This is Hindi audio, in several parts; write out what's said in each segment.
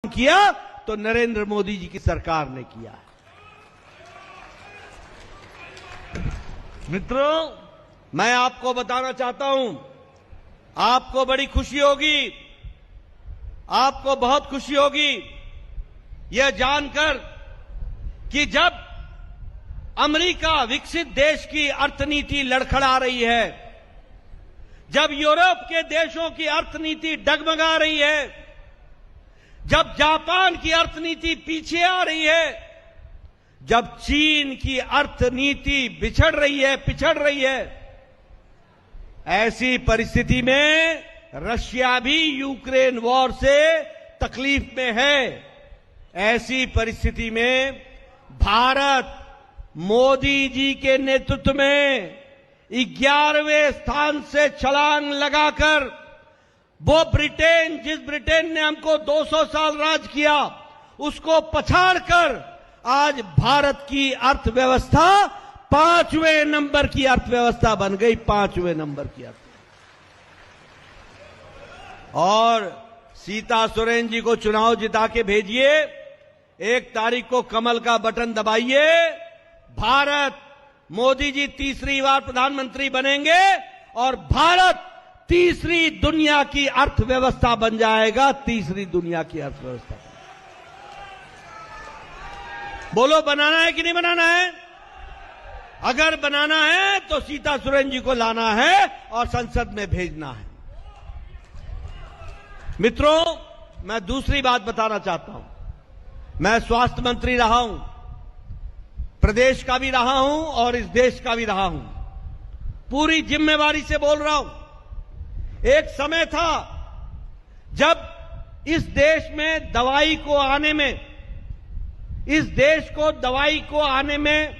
किया तो नरेंद्र मोदी जी की सरकार ने किया है। मित्रों, मैं आपको बताना चाहता हूं, आपको बड़ी खुशी होगी, आपको बहुत खुशी होगी यह जानकर कि जब अमेरिका विकसित देश की अर्थनीति लड़खड़ा रही है, जब यूरोप के देशों की अर्थनीति डगमगा रही है, जब जापान की अर्थनीति पीछे आ रही है, जब चीन की अर्थनीति पिछड़ रही है, ऐसी परिस्थिति में रशिया भी यूक्रेन वॉर से तकलीफ में है। ऐसी परिस्थिति में भारत मोदी जी के नेतृत्व में 11वें स्थान से छलांग लगाकर वो जिस ब्रिटेन ने हमको 200 साल राज किया, उसको पछाड़कर आज भारत की अर्थव्यवस्था 5वें नंबर की अर्थव्यवस्था बन गई, 5वें नंबर की अर्थव्यवस्था। और सीता सोरेन जी को चुनाव जिता के भेजिए, 1 तारीख को कमल का बटन दबाइए, भारत मोदी जी तीसरी बार प्रधानमंत्री बनेंगे और भारत तीसरी दुनिया की अर्थव्यवस्था बन जाएगा, तीसरी दुनिया की अर्थव्यवस्था। बोलो, बनाना है कि नहीं बनाना है? अगर बनाना है तो सीता सोरेन जी को लाना है और संसद में भेजना है। मित्रों, मैं दूसरी बात बताना चाहता हूं। मैं स्वास्थ्य मंत्री रहा हूं, प्रदेश का भी रहा हूं और इस देश का भी रहा हूं। पूरी जिम्मेवारी से बोल रहा हूं। एक समय था जब इस देश में दवाई को आने में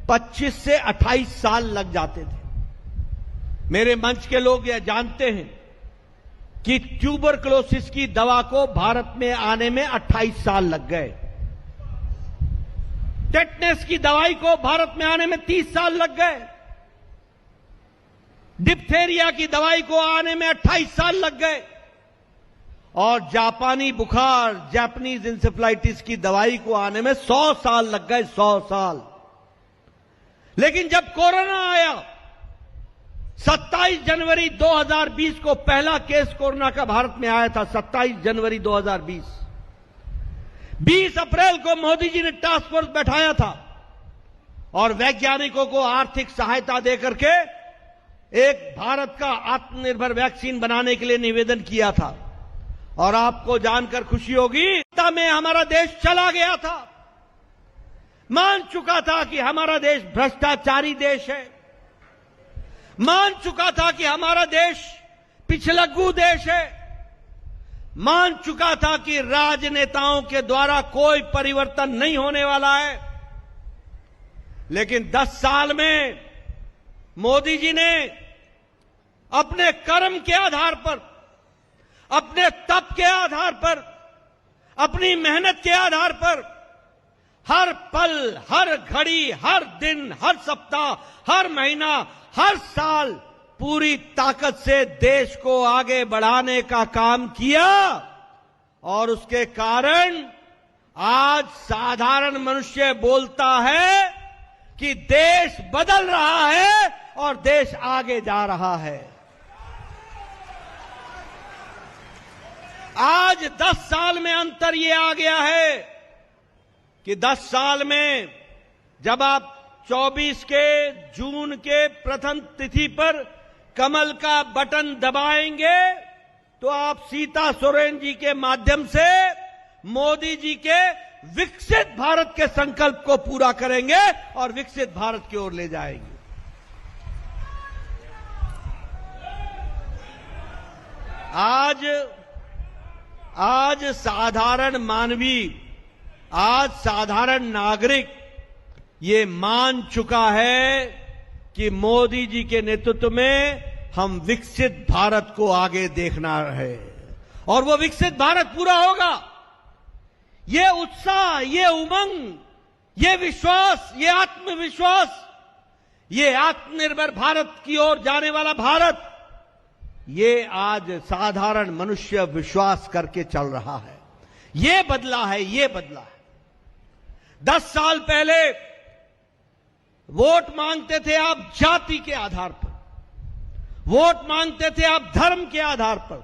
25 से 28 साल लग जाते थे। मेरे मंच के लोग यह जानते हैं कि ट्यूबरकुलोसिस की दवा को भारत में आने में 28 साल लग गए। टेटनस की दवाई को भारत में आने में 30 साल लग गए। डिप्थेरिया की दवाई को आने में 28 साल लग गए। और जापानी बुखार, जापानीज इंसेफ्लाइटिस की दवाई को आने में 100 साल लग गए, 100 साल। लेकिन जब कोरोना आया, 27 जनवरी 2020 को पहला केस कोरोना का भारत में आया था, 27 जनवरी 2020। 20 अप्रैल को मोदी जी ने टास्क फोर्स बैठाया था और वैज्ञानिकों को आर्थिक सहायता देकर के एक भारत का आत्मनिर्भर वैक्सीन बनाने के लिए निवेदन किया था। और आपको जानकर खुशी होगी, में हमारा देश चला गया था, मान चुका था कि हमारा देश भ्रष्टाचारी देश है, मान चुका था कि हमारा देश पिछलग्गू देश है, मान चुका था कि राजनेताओं के द्वारा कोई परिवर्तन नहीं होने वाला है। लेकिन 10 साल में मोदी जी ने अपने कर्म के आधार पर, अपने तप के आधार पर, अपनी मेहनत के आधार पर हर पल, हर घड़ी, हर दिन, हर सप्ताह, हर महीना, हर साल पूरी ताकत से देश को आगे बढ़ाने का काम किया। और उसके कारण आज साधारण मनुष्य बोलता है कि देश बदल रहा है और देश आगे जा रहा है। आज 10 साल में अंतर यह आ गया है कि 10 साल में जब आप 24 के जून के प्रथम तिथि पर कमल का बटन दबाएंगे तो आप सीता सोरेन जी के माध्यम से मोदी जी के विकसित भारत के संकल्प को पूरा करेंगे और विकसित भारत की ओर ले जाएंगे। आज साधारण मानवी, आज साधारण नागरिक ये मान चुका है कि मोदी जी के नेतृत्व में हम विकसित भारत को आगे देखना है और वो विकसित भारत पूरा होगा। ये उत्साह, ये उमंग, ये विश्वास, ये आत्मविश्वास, ये आत्मनिर्भर भारत की ओर जाने वाला भारत, ये आज साधारण मनुष्य विश्वास करके चल रहा है। ये बदला है, ये बदला है। 10 साल पहले वोट मांगते थे आप जाति के आधार पर, वोट मांगते थे आप धर्म के आधार पर,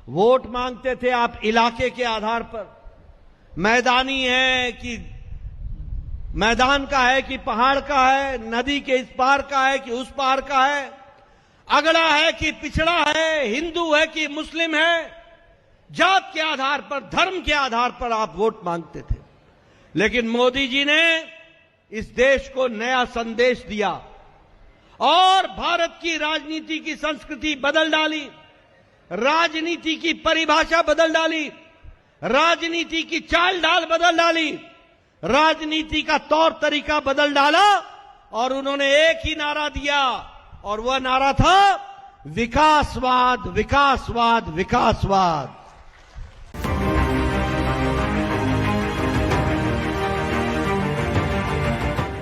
वोट मांगते थे आप इलाके के आधार पर, मैदानी है कि मैदान का है कि पहाड़ का है, नदी के इस पार का है कि उस पार का है, अगड़ा है कि पिछड़ा है, हिंदू है कि मुस्लिम है, जात के आधार पर, धर्म के आधार पर आप वोट मांगते थे। लेकिन मोदी जी ने इस देश को नया संदेश दिया और भारत की राजनीति की संस्कृति बदल डाली, राजनीति की परिभाषा बदल डाली, राजनीति की चाल ढाल बदल डाली, राजनीति का तौर तरीका बदल डाला और उन्होंने एक ही नारा दिया और वह नारा था विकासवाद, विकासवाद, विकासवाद।